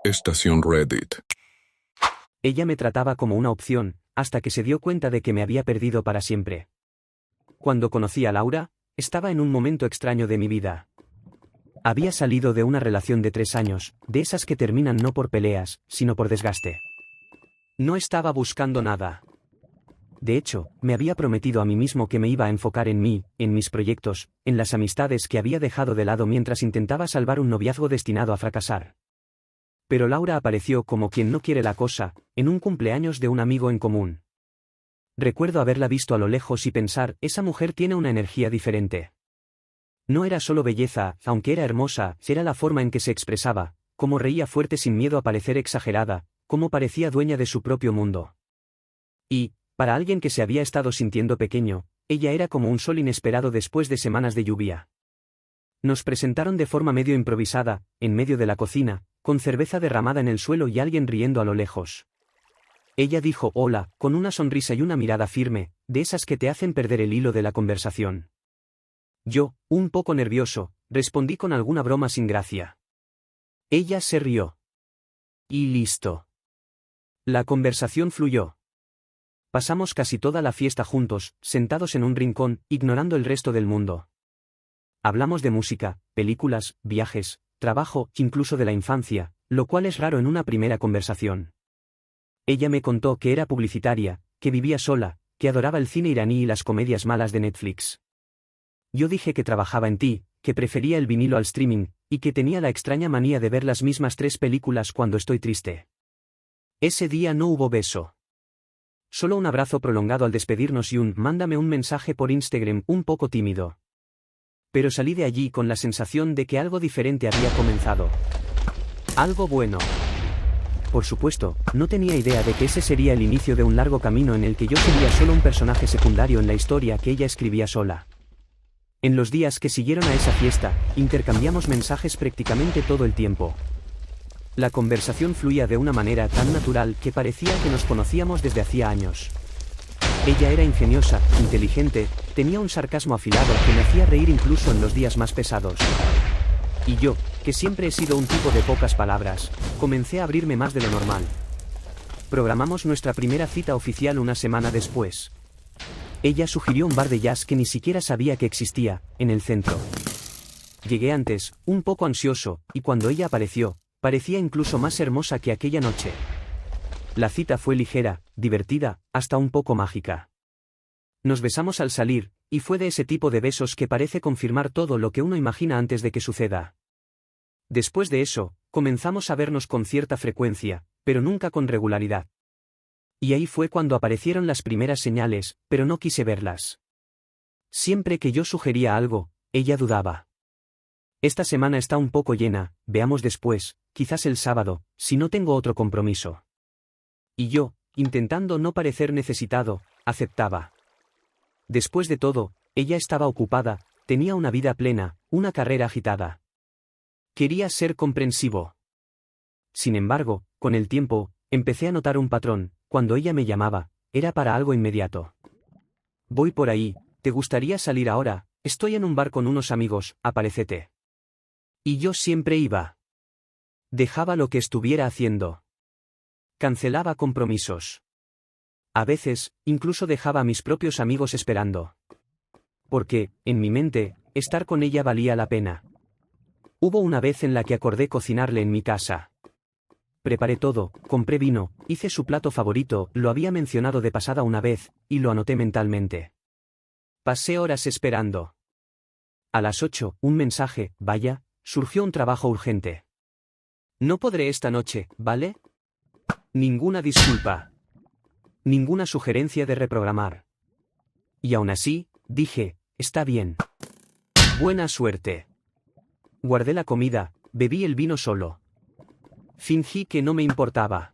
Estación Reddit. Ella me trataba como una opción, hasta que se dio cuenta de que me había perdido para siempre. Cuando conocí a Laura, estaba en un momento extraño de mi vida. Había salido de una relación de 3 años, de esas que terminan no por peleas, sino por desgaste. No estaba buscando nada. De hecho, me había prometido a mí mismo que me iba a enfocar en mí, en mis proyectos, en las amistades que había dejado de lado mientras intentaba salvar un noviazgo destinado a fracasar. Pero Laura apareció como quien no quiere la cosa, en un cumpleaños de un amigo en común. Recuerdo haberla visto a lo lejos y pensar, esa mujer tiene una energía diferente. No era solo belleza, aunque era hermosa, era la forma en que se expresaba, cómo reía fuerte sin miedo a parecer exagerada, cómo parecía dueña de su propio mundo. Y, para alguien que se había estado sintiendo pequeño, ella era como un sol inesperado después de semanas de lluvia. Nos presentaron de forma medio improvisada, en medio de la cocina, con cerveza derramada en el suelo y alguien riendo a lo lejos. Ella dijo hola, con una sonrisa y una mirada firme, de esas que te hacen perder el hilo de la conversación. Yo, un poco nervioso, respondí con alguna broma sin gracia. Ella se rió. Y listo. La conversación fluyó. Pasamos casi toda la fiesta juntos, sentados en un rincón, ignorando el resto del mundo. Hablamos de música, películas, viajes, trabajo, incluso de la infancia, lo cual es raro en una primera conversación. Ella me contó que era publicitaria, que vivía sola, que adoraba el cine iraní y las comedias malas de Netflix. Yo dije que trabajaba en ti, que prefería el vinilo al streaming, y que tenía la extraña manía de ver las mismas 3 películas cuando estoy triste. Ese día no hubo beso. Solo un abrazo prolongado al despedirnos y un mándame un mensaje por Instagram un poco tímido. Pero salí de allí con la sensación de que algo diferente había comenzado. Algo bueno. Por supuesto, no tenía idea de que ese sería el inicio de un largo camino en el que yo sería solo un personaje secundario en la historia que ella escribía sola. En los días que siguieron a esa fiesta, intercambiamos mensajes prácticamente todo el tiempo. La conversación fluía de una manera tan natural que parecía que nos conocíamos desde hacía años. Ella era ingeniosa, inteligente, tenía un sarcasmo afilado que me hacía reír incluso en los días más pesados. Y yo, que siempre he sido un tipo de pocas palabras, comencé a abrirme más de lo normal. Programamos nuestra primera cita oficial una semana después. Ella sugirió un bar de jazz que ni siquiera sabía que existía, en el centro. Llegué antes, un poco ansioso, y cuando ella apareció, parecía incluso más hermosa que aquella noche. La cita fue ligera, divertida, hasta un poco mágica. Nos besamos al salir, y fue de ese tipo de besos que parece confirmar todo lo que uno imagina antes de que suceda. Después de eso, comenzamos a vernos con cierta frecuencia, pero nunca con regularidad. Y ahí fue cuando aparecieron las primeras señales, pero no quise verlas. Siempre que yo sugería algo, ella dudaba. Esta semana está un poco llena, veamos después, quizás el sábado, si no tengo otro compromiso. Y yo, intentando no parecer necesitado, aceptaba. Después de todo, ella estaba ocupada, tenía una vida plena, una carrera agitada. Quería ser comprensivo. Sin embargo, con el tiempo, empecé a notar un patrón, cuando ella me llamaba, era para algo inmediato. Voy por ahí, ¿te gustaría salir ahora? Estoy en un bar con unos amigos, aparécete. Y yo siempre iba. Dejaba lo que estuviera haciendo. Cancelaba compromisos. A veces, incluso dejaba a mis propios amigos esperando. Porque, en mi mente, estar con ella valía la pena. Hubo una vez en la que acordé cocinarle en mi casa. Preparé todo, compré vino, hice su plato favorito, lo había mencionado de pasada una vez, y lo anoté mentalmente. Pasé horas esperando. A las 8, un mensaje, vaya, surgió un trabajo urgente. No podré esta noche, ¿vale? Ninguna disculpa. Ninguna sugerencia de reprogramar. Y aún así, dije, está bien. Buena suerte. Guardé la comida, bebí el vino solo. Fingí que no me importaba.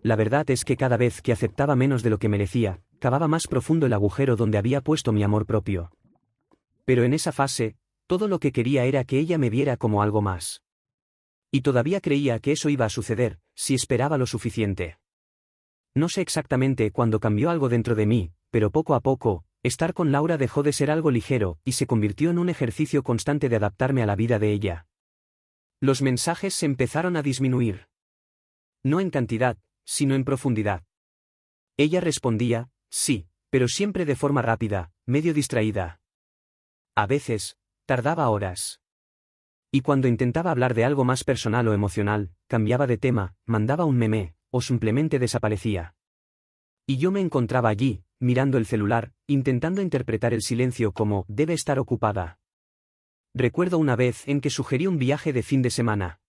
La verdad es que cada vez que aceptaba menos de lo que merecía, cavaba más profundo el agujero donde había puesto mi amor propio. Pero en esa fase, todo lo que quería era que ella me viera como algo más. Y todavía creía que eso iba a suceder, si esperaba lo suficiente. No sé exactamente cuándo cambió algo dentro de mí, pero poco a poco, estar con Laura dejó de ser algo ligero, y se convirtió en un ejercicio constante de adaptarme a la vida de ella. Los mensajes se empezaron a disminuir. No en cantidad, sino en profundidad. Ella respondía, sí, pero siempre de forma rápida, medio distraída. A veces, tardaba horas. Y cuando intentaba hablar de algo más personal o emocional, cambiaba de tema, mandaba un meme, o simplemente desaparecía. Y yo me encontraba allí, mirando el celular, intentando interpretar el silencio como, debe estar ocupada. Recuerdo una vez en que sugerí un viaje de fin de semana.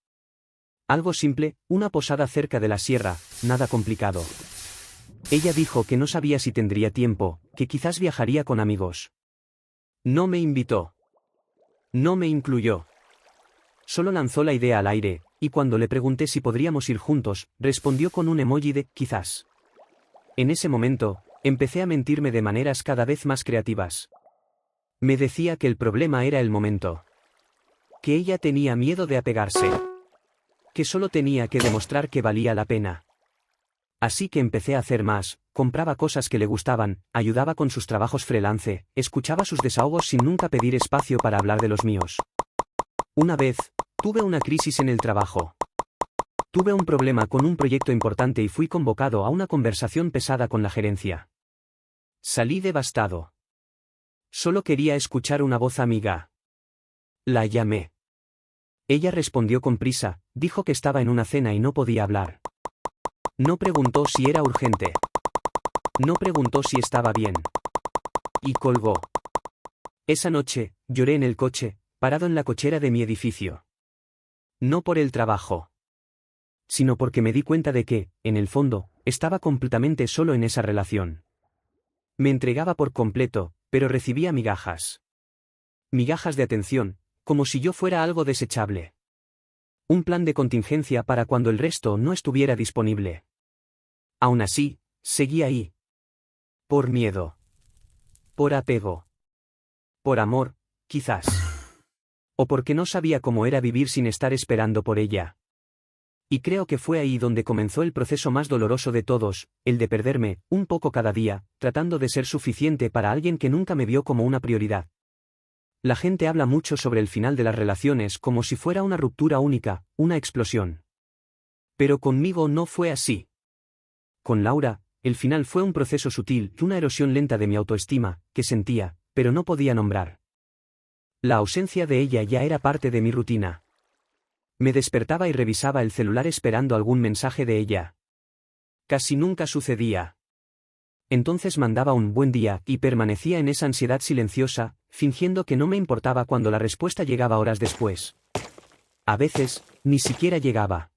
Algo simple, una posada cerca de la sierra, nada complicado. Ella dijo que no sabía si tendría tiempo, que quizás viajaría con amigos. No me invitó. No me incluyó. Solo lanzó la idea al aire, y cuando le pregunté si podríamos ir juntos, respondió con un emoji de quizás. En ese momento, empecé a mentirme de maneras cada vez más creativas. Me decía que el problema era el momento. Que ella tenía miedo de apegarse. Que solo tenía que demostrar que valía la pena. Así que empecé a hacer más, compraba cosas que le gustaban, ayudaba con sus trabajos freelance, escuchaba sus desahogos sin nunca pedir espacio para hablar de los míos. Una vez, tuve una crisis en el trabajo. Tuve un problema con un proyecto importante y fui convocado a una conversación pesada con la gerencia. Salí devastado. Solo quería escuchar una voz amiga. La llamé. Ella respondió con prisa, dijo que estaba en una cena y no podía hablar. No preguntó si era urgente. No preguntó si estaba bien. Y colgó. Esa noche, lloré en el coche, parado en la cochera de mi edificio. No por el trabajo, sino porque me di cuenta de que, en el fondo, estaba completamente solo en esa relación. Me entregaba por completo, pero recibía migajas. Migajas de atención, como si yo fuera algo desechable. Un plan de contingencia para cuando el resto no estuviera disponible. Aún así, seguí ahí. Por miedo. Por apego. Por amor, quizás. O porque no sabía cómo era vivir sin estar esperando por ella. Y creo que fue ahí donde comenzó el proceso más doloroso de todos, el de perderme, un poco cada día, tratando de ser suficiente para alguien que nunca me vio como una prioridad. La gente habla mucho sobre el final de las relaciones como si fuera una ruptura única, una explosión. Pero conmigo no fue así. Con Laura, el final fue un proceso sutil, una erosión lenta de mi autoestima, que sentía, pero no podía nombrar. La ausencia de ella ya era parte de mi rutina. Me despertaba y revisaba el celular esperando algún mensaje de ella. Casi nunca sucedía. Entonces mandaba un buen día y permanecía en esa ansiedad silenciosa, fingiendo que no me importaba cuando la respuesta llegaba horas después. A veces, ni siquiera llegaba.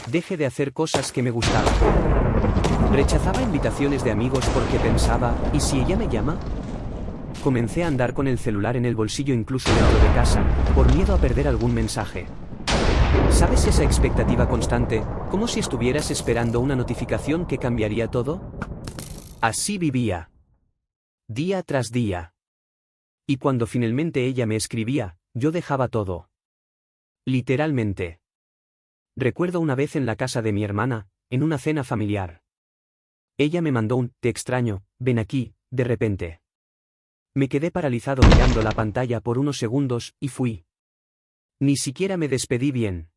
Dejé de hacer cosas que me gustaban. Rechazaba invitaciones de amigos porque pensaba, ¿y si ella me llama? Comencé a andar con el celular en el bolsillo incluso dentro de casa, por miedo a perder algún mensaje. ¿Sabes esa expectativa constante, como si estuvieras esperando una notificación que cambiaría todo? Así vivía. Día tras día. Y cuando finalmente ella me escribía, yo dejaba todo. Literalmente. Recuerdo una vez en la casa de mi hermana, en una cena familiar. Ella me mandó un "te extraño, ven aquí", de repente. Me quedé paralizado mirando la pantalla por unos segundos, y fui. Ni siquiera me despedí bien.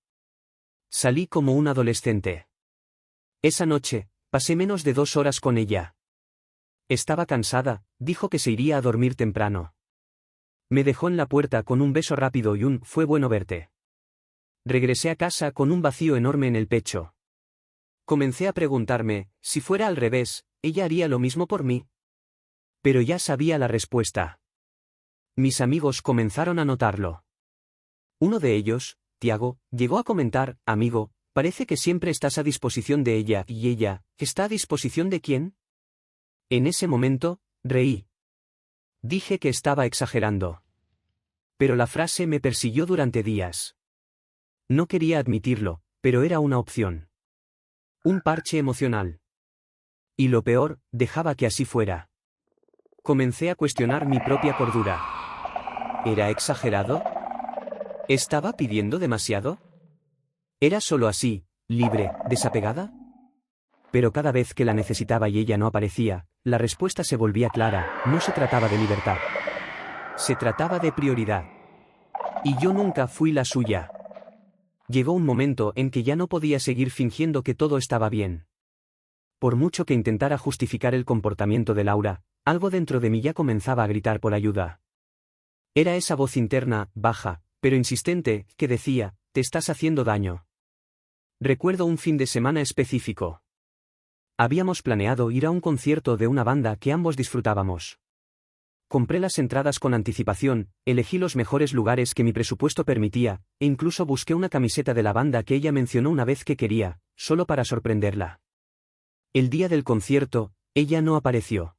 Salí como un adolescente. Esa noche, pasé menos de 2 horas con ella. Estaba cansada, dijo que se iría a dormir temprano. Me dejó en la puerta con un beso rápido y un "fue bueno verte". Regresé a casa con un vacío enorme en el pecho. Comencé a preguntarme, si fuera al revés, ¿ella haría lo mismo por mí? Pero ya sabía la respuesta. Mis amigos comenzaron a notarlo. Uno de ellos, Tiago, llegó a comentar, amigo, parece que siempre estás a disposición de ella, ¿y ella, está a disposición de quién? En ese momento, reí. Dije que estaba exagerando. Pero la frase me persiguió durante días. No quería admitirlo, pero era una opción. Un parche emocional. Y lo peor, dejaba que así fuera. Comencé a cuestionar mi propia cordura. ¿Era exagerado? ¿Estaba pidiendo demasiado? ¿Era solo así, libre, desapegada? Pero cada vez que la necesitaba y ella no aparecía, la respuesta se volvía clara, no se trataba de libertad. Se trataba de prioridad. Y yo nunca fui la suya. Llegó un momento en que ya no podía seguir fingiendo que todo estaba bien. Por mucho que intentara justificar el comportamiento de Laura, algo dentro de mí ya comenzaba a gritar por ayuda. Era esa voz interna, baja, pero insistente, que decía, «Te estás haciendo daño». Recuerdo un fin de semana específico. Habíamos planeado ir a un concierto de una banda que ambos disfrutábamos. Compré las entradas con anticipación, elegí los mejores lugares que mi presupuesto permitía, e incluso busqué una camiseta de la banda que ella mencionó una vez que quería, solo para sorprenderla. El día del concierto, ella no apareció.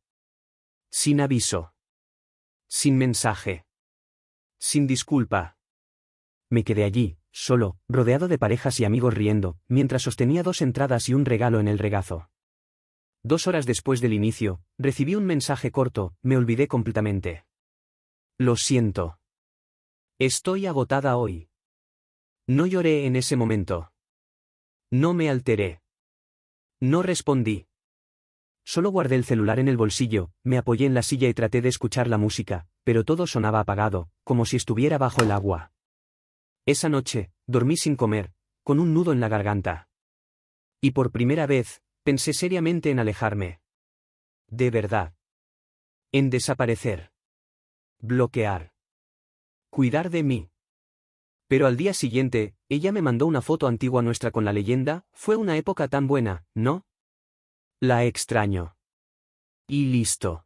Sin aviso. Sin mensaje. Sin disculpa. Me quedé allí, solo, rodeado de parejas y amigos riendo, mientras sostenía 2 entradas y un regalo en el regazo. 2 horas después del inicio, recibí un mensaje corto, me olvidé completamente. Lo siento. Estoy agotada hoy. No lloré en ese momento. No me alteré. No respondí. Solo guardé el celular en el bolsillo, me apoyé en la silla y traté de escuchar la música, pero todo sonaba apagado, como si estuviera bajo el agua. Esa noche, dormí sin comer, con un nudo en la garganta. Y por primera vez, pensé seriamente en alejarme. De verdad. En desaparecer. Bloquear. Cuidar de mí. Pero al día siguiente, ella me mandó una foto antigua nuestra con la leyenda, «Fue una época tan buena, ¿no? La extraño». Y listo.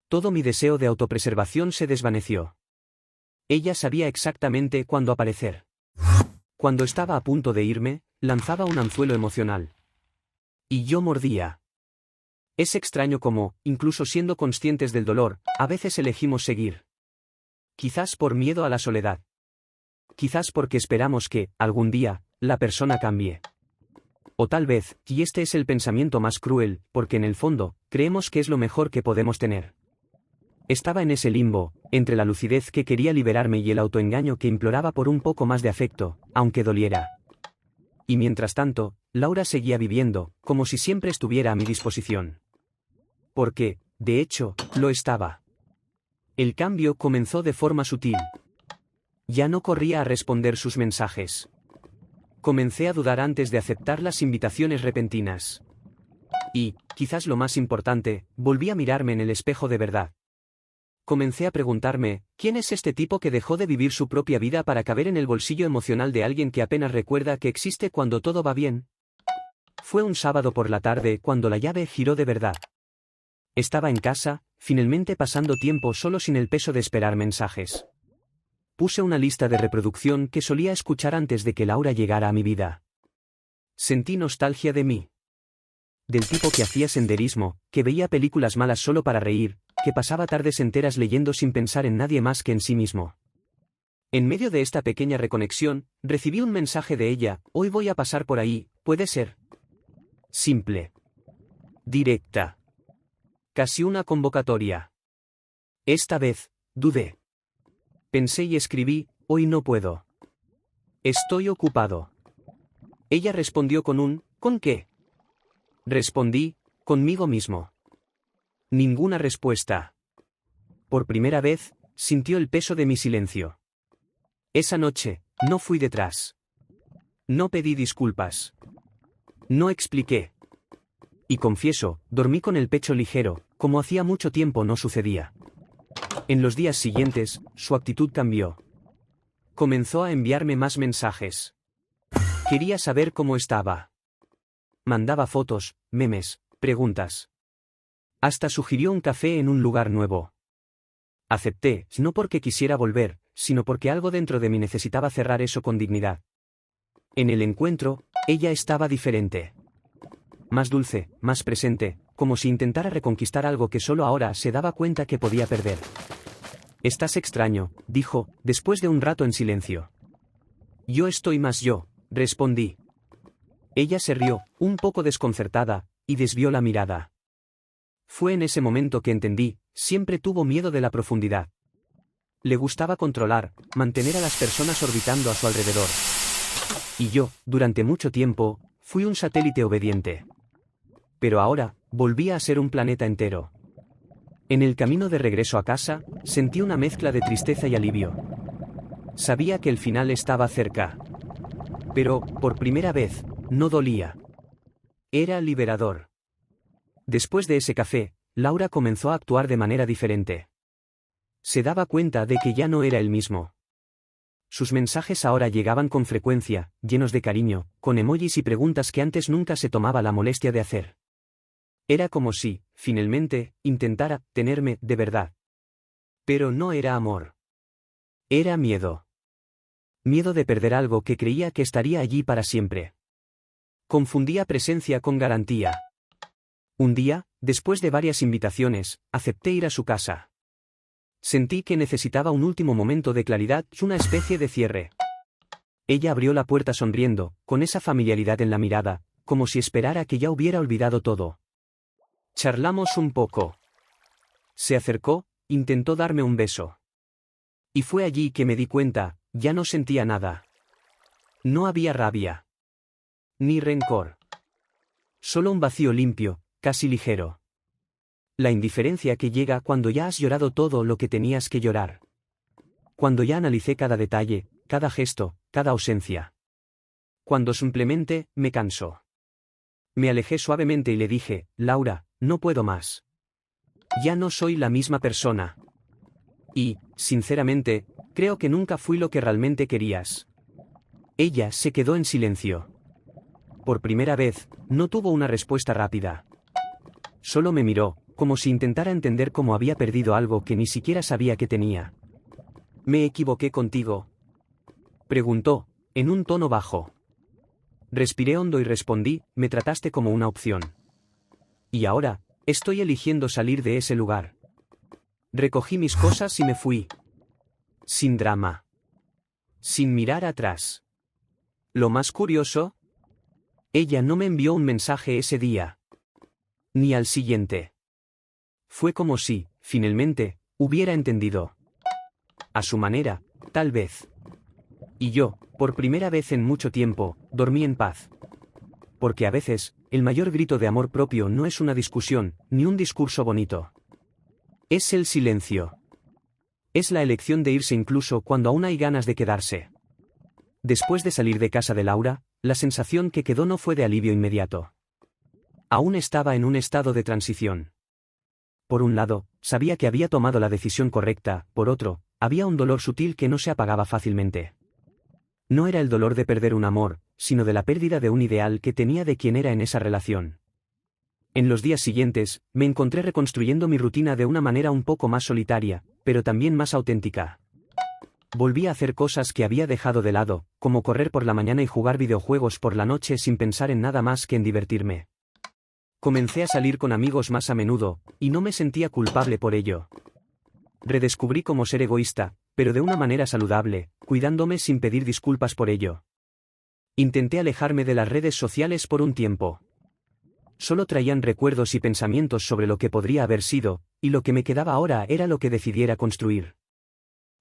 Todo mi deseo de autopreservación se desvaneció. Ella sabía exactamente cuándo aparecer. Cuando estaba a punto de irme, lanzaba un anzuelo emocional. Y yo mordía. Es extraño cómo, incluso siendo conscientes del dolor, a veces elegimos seguir. Quizás por miedo a la soledad. Quizás porque esperamos que, algún día, la persona cambie. O tal vez, y este es el pensamiento más cruel, porque en el fondo, creemos que es lo mejor que podemos tener. Estaba en ese limbo, entre la lucidez que quería liberarme y el autoengaño que imploraba por un poco más de afecto, aunque doliera. Y mientras tanto, Laura seguía viviendo, como si siempre estuviera a mi disposición. Porque, de hecho, lo estaba. El cambio comenzó de forma sutil. Ya no corría a responder sus mensajes. Comencé a dudar antes de aceptar las invitaciones repentinas. Y, quizás lo más importante, volví a mirarme en el espejo de verdad. Comencé a preguntarme, ¿quién es este tipo que dejó de vivir su propia vida para caber en el bolsillo emocional de alguien que apenas recuerda que existe cuando todo va bien? Fue un sábado por la tarde cuando la llave giró de verdad. Estaba en casa, finalmente pasando tiempo solo sin el peso de esperar mensajes. Puse una lista de reproducción que solía escuchar antes de que Laura llegara a mi vida. Sentí nostalgia de mí. Del tipo que hacía senderismo, que veía películas malas solo para reír, que pasaba tardes enteras leyendo sin pensar en nadie más que en sí mismo. En medio de esta pequeña reconexión, recibí un mensaje de ella, «Hoy voy a pasar por ahí, ¿puede ser?» Simple. Directa. Casi una convocatoria. Esta vez, dudé. Pensé y escribí, «Hoy no puedo. Estoy ocupado». Ella respondió con un, «¿Con qué?» Respondí, «Conmigo mismo». Ninguna respuesta. Por primera vez, sintió el peso de mi silencio. Esa noche, no fui detrás. No pedí disculpas. No expliqué. Y confieso, dormí con el pecho ligero, como hacía mucho tiempo no sucedía. En los días siguientes, su actitud cambió. Comenzó a enviarme más mensajes. Quería saber cómo estaba. Mandaba fotos, memes, preguntas. Hasta sugirió un café en un lugar nuevo. Acepté, no porque quisiera volver, sino porque algo dentro de mí necesitaba cerrar eso con dignidad. En el encuentro, ella estaba diferente. Más dulce, más presente, como si intentara reconquistar algo que solo ahora se daba cuenta que podía perder. «Estás extraño», dijo, después de un rato en silencio. «Yo estoy más yo», respondí. Ella se rió, un poco desconcertada, y desvió la mirada. Fue en ese momento que entendí, siempre tuvo miedo de la profundidad. Le gustaba controlar, mantener a las personas orbitando a su alrededor. Y yo, durante mucho tiempo, fui un satélite obediente. Pero ahora, volvía a ser un planeta entero. En el camino de regreso a casa, sentí una mezcla de tristeza y alivio. Sabía que el final estaba cerca. Pero, por primera vez, no dolía. Era liberador. Después de ese café, Laura comenzó a actuar de manera diferente. Se daba cuenta de que ya no era el mismo. Sus mensajes ahora llegaban con frecuencia, llenos de cariño, con emojis y preguntas que antes nunca se tomaba la molestia de hacer. Era como si, finalmente, intentara tenerme de verdad. Pero no era amor. Era miedo. Miedo de perder algo que creía que estaría allí para siempre. Confundía presencia con garantía. Un día, después de varias invitaciones, acepté ir a su casa. Sentí que necesitaba un último momento de claridad, una especie de cierre. Ella abrió la puerta sonriendo, con esa familiaridad en la mirada, como si esperara que ya hubiera olvidado todo. Charlamos un poco. Se acercó, intentó darme un beso. Y fue allí que me di cuenta, ya no sentía nada. No había rabia. Ni rencor. Solo un vacío limpio, casi ligero. La indiferencia que llega cuando ya has llorado todo lo que tenías que llorar. Cuando ya analicé cada detalle, cada gesto, cada ausencia. Cuando simplemente, me cansó. Me alejé suavemente y le dije, Laura, no puedo más. Ya no soy la misma persona. Y, sinceramente, creo que nunca fui lo que realmente querías. Ella se quedó en silencio. Por primera vez, no tuvo una respuesta rápida. Solo me miró, como si intentara entender cómo había perdido algo que ni siquiera sabía que tenía. ¿Me equivoqué contigo?, preguntó, en un tono bajo. Respiré hondo y respondí, me trataste como una opción. Y ahora, estoy eligiendo salir de ese lugar. Recogí mis cosas y me fui. Sin drama. Sin mirar atrás. Lo más curioso, ella no me envió un mensaje ese día. Ni al siguiente. Fue como si, finalmente, hubiera entendido. A su manera, tal vez. Y yo, por primera vez en mucho tiempo, dormí en paz. Porque a veces, el mayor grito de amor propio no es una discusión, ni un discurso bonito. Es el silencio. Es la elección de irse incluso cuando aún hay ganas de quedarse. Después de salir de casa de Laura, la sensación que quedó no fue de alivio inmediato. Aún estaba en un estado de transición. Por un lado, sabía que había tomado la decisión correcta, por otro, había un dolor sutil que no se apagaba fácilmente. No era el dolor de perder un amor, sino de la pérdida de un ideal que tenía de quien era en esa relación. En los días siguientes, me encontré reconstruyendo mi rutina de una manera un poco más solitaria, pero también más auténtica. Volví a hacer cosas que había dejado de lado, como correr por la mañana y jugar videojuegos por la noche sin pensar en nada más que en divertirme. Comencé a salir con amigos más a menudo, y no me sentía culpable por ello. Redescubrí cómo ser egoísta, pero de una manera saludable, cuidándome sin pedir disculpas por ello. Intenté alejarme de las redes sociales por un tiempo. Solo traían recuerdos y pensamientos sobre lo que podría haber sido, y lo que me quedaba ahora era lo que decidiera construir.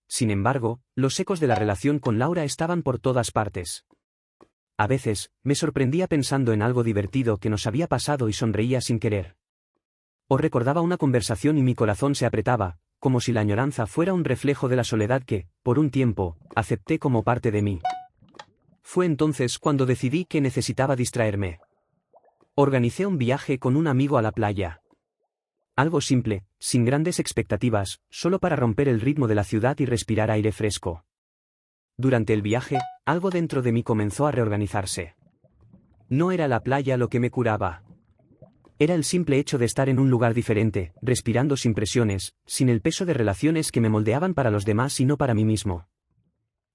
Sin embargo, los ecos de la relación con Laura estaban por todas partes. A veces, me sorprendía pensando en algo divertido que nos había pasado y sonreía sin querer. O recordaba una conversación y mi corazón se apretaba, como si la añoranza fuera un reflejo de la soledad que, por un tiempo, acepté como parte de mí. Fue entonces cuando decidí que necesitaba distraerme. Organicé un viaje con un amigo a la playa. Algo simple, sin grandes expectativas, solo para romper el ritmo de la ciudad y respirar aire fresco. Durante el viaje, algo dentro de mí comenzó a reorganizarse. No era la playa lo que me curaba. Era el simple hecho de estar en un lugar diferente, respirando sin presiones, sin el peso de relaciones que me moldeaban para los demás y no para mí mismo.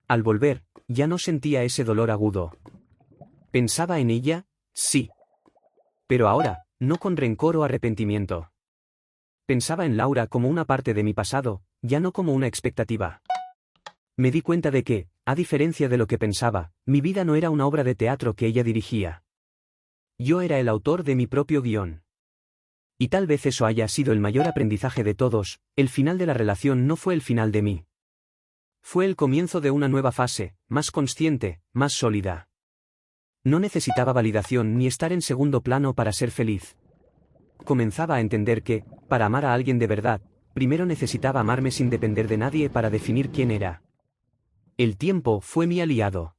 Al volver, ya no sentía ese dolor agudo. ¿Pensaba en ella? Sí. Pero ahora, no con rencor o arrepentimiento. Pensaba en Laura como una parte de mi pasado, ya no como una expectativa. Me di cuenta de que, a diferencia de lo que pensaba, mi vida no era una obra de teatro que ella dirigía. Yo era el autor de mi propio guión. Y tal vez eso haya sido el mayor aprendizaje de todos, el final de la relación no fue el final de mí. Fue el comienzo de una nueva fase, más consciente, más sólida. No necesitaba validación ni estar en segundo plano para ser feliz. Comenzaba a entender que, para amar a alguien de verdad, primero necesitaba amarme sin depender de nadie para definir quién era. El tiempo fue mi aliado.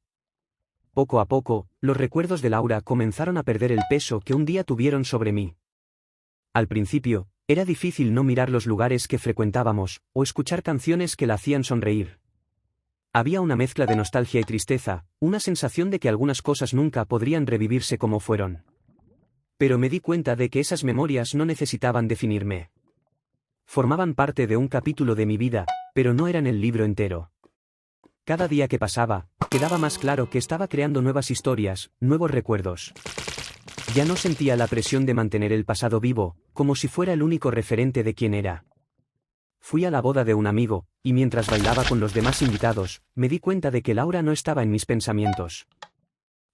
Poco a poco, los recuerdos de Laura comenzaron a perder el peso que un día tuvieron sobre mí. Al principio, era difícil no mirar los lugares que frecuentábamos, o escuchar canciones que la hacían sonreír. Había una mezcla de nostalgia y tristeza, una sensación de que algunas cosas nunca podrían revivirse como fueron. Pero me di cuenta de que esas memorias no necesitaban definirme. Formaban parte de un capítulo de mi vida, pero no eran el libro entero. Cada día que pasaba, quedaba más claro que estaba creando nuevas historias, nuevos recuerdos. Ya no sentía la presión de mantener el pasado vivo, como si fuera el único referente de quién era. Fui a la boda de un amigo, y mientras bailaba con los demás invitados, me di cuenta de que Laura no estaba en mis pensamientos.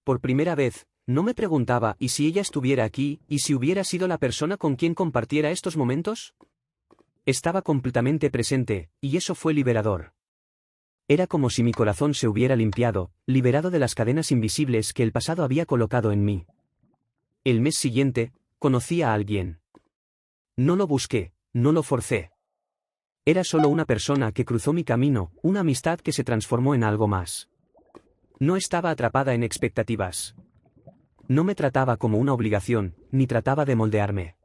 Por primera vez, no me preguntaba ¿y si ella estuviera aquí, y si hubiera sido la persona con quien compartiera estos momentos? Estaba completamente presente, y eso fue liberador. Era como si mi corazón se hubiera limpiado, liberado de las cadenas invisibles que el pasado había colocado en mí. El mes siguiente, conocí a alguien. No lo busqué, no lo forcé. Era solo una persona que cruzó mi camino, una amistad que se transformó en algo más. No estaba atrapada en expectativas. No me trataba como una obligación, ni trataba de moldearme.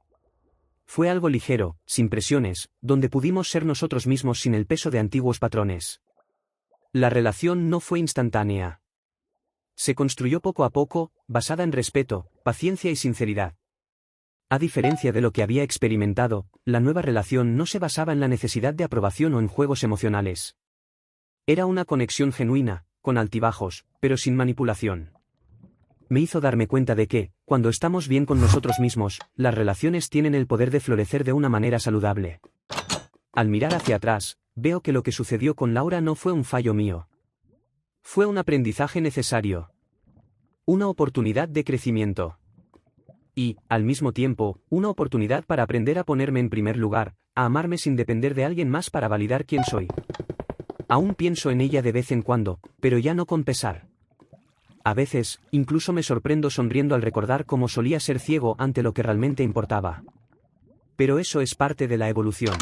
Fue algo ligero, sin presiones, donde pudimos ser nosotros mismos sin el peso de antiguos patrones. La relación no fue instantánea. Se construyó poco a poco, basada en respeto, paciencia y sinceridad. A diferencia de lo que había experimentado, la nueva relación no se basaba en la necesidad de aprobación o en juegos emocionales. Era una conexión genuina, con altibajos, pero sin manipulación. Me hizo darme cuenta de que, cuando estamos bien con nosotros mismos, las relaciones tienen el poder de florecer de una manera saludable. Al mirar hacia atrás, veo que lo que sucedió con Laura no fue un fallo mío. Fue un aprendizaje necesario. Una oportunidad de crecimiento. Y, al mismo tiempo, una oportunidad para aprender a ponerme en primer lugar, a amarme sin depender de alguien más para validar quién soy. Aún pienso en ella de vez en cuando, pero ya no con pesar. A veces, incluso me sorprendo sonriendo al recordar cómo solía ser ciego ante lo que realmente importaba. Pero eso es parte de la evolución.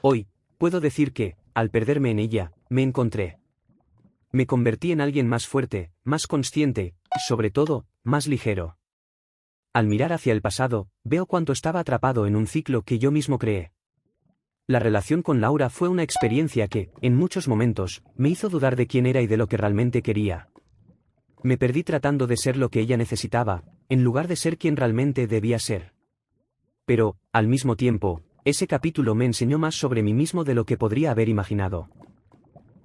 Hoy, puedo decir que, al perderme en ella, me encontré. Me convertí en alguien más fuerte, más consciente, y sobre todo, más ligero. Al mirar hacia el pasado, veo cuánto estaba atrapado en un ciclo que yo mismo creé. La relación con Laura fue una experiencia que, en muchos momentos, me hizo dudar de quién era y de lo que realmente quería. Me perdí tratando de ser lo que ella necesitaba, en lugar de ser quien realmente debía ser. Pero, al mismo tiempo, ese capítulo me enseñó más sobre mí mismo de lo que podría haber imaginado.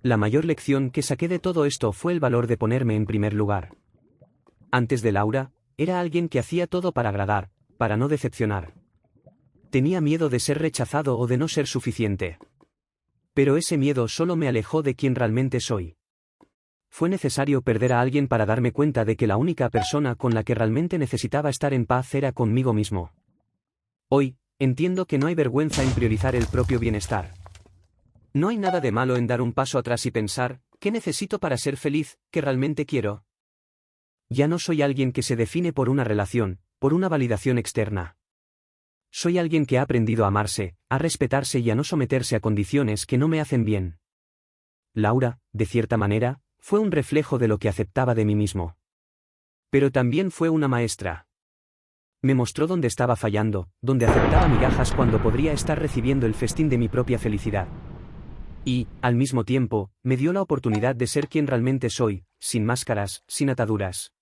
La mayor lección que saqué de todo esto fue el valor de ponerme en primer lugar. Antes de Laura, era alguien que hacía todo para agradar, para no decepcionar. Tenía miedo de ser rechazado o de no ser suficiente. Pero ese miedo solo me alejó de quien realmente soy. Fue necesario perder a alguien para darme cuenta de que la única persona con la que realmente necesitaba estar en paz era conmigo mismo. Hoy, entiendo que no hay vergüenza en priorizar el propio bienestar. No hay nada de malo en dar un paso atrás y pensar, ¿qué necesito para ser feliz, qué realmente quiero? Ya no soy alguien que se define por una relación, por una validación externa. Soy alguien que ha aprendido a amarse, a respetarse y a no someterse a condiciones que no me hacen bien. Laura, de cierta manera, fue un reflejo de lo que aceptaba de mí mismo. Pero también fue una maestra. Me mostró dónde estaba fallando, dónde aceptaba migajas cuando podría estar recibiendo el festín de mi propia felicidad. Y, al mismo tiempo, me dio la oportunidad de ser quien realmente soy, sin máscaras, sin ataduras.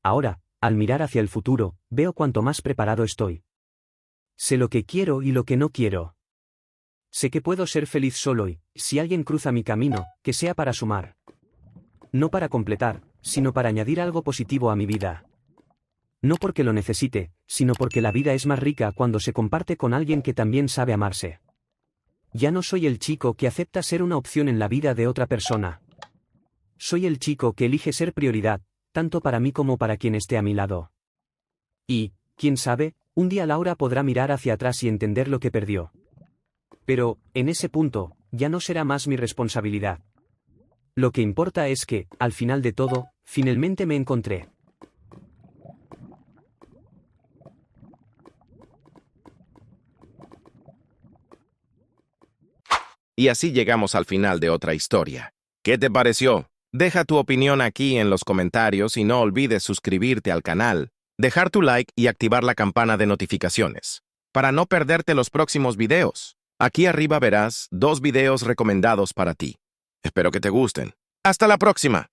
Ahora, al mirar hacia el futuro, veo cuánto más preparado estoy. Sé lo que quiero y lo que no quiero. Sé que puedo ser feliz solo y, si alguien cruza mi camino, que sea para sumar. No para completar, sino para añadir algo positivo a mi vida. No porque lo necesite, sino porque la vida es más rica cuando se comparte con alguien que también sabe amarse. Ya no soy el chico que acepta ser una opción en la vida de otra persona. Soy el chico que elige ser prioridad, tanto para mí como para quien esté a mi lado. Y, quién sabe, un día Laura podrá mirar hacia atrás y entender lo que perdió. Pero, en ese punto, ya no será más mi responsabilidad. Lo que importa es que, al final de todo, finalmente me encontré. Y así llegamos al final de otra historia. ¿Qué te pareció? Deja tu opinión aquí en los comentarios y no olvides suscribirte al canal, dejar tu like y activar la campana de notificaciones, para no perderte los próximos videos. Aquí arriba verás 2 videos recomendados para ti. Espero que te gusten. ¡Hasta la próxima!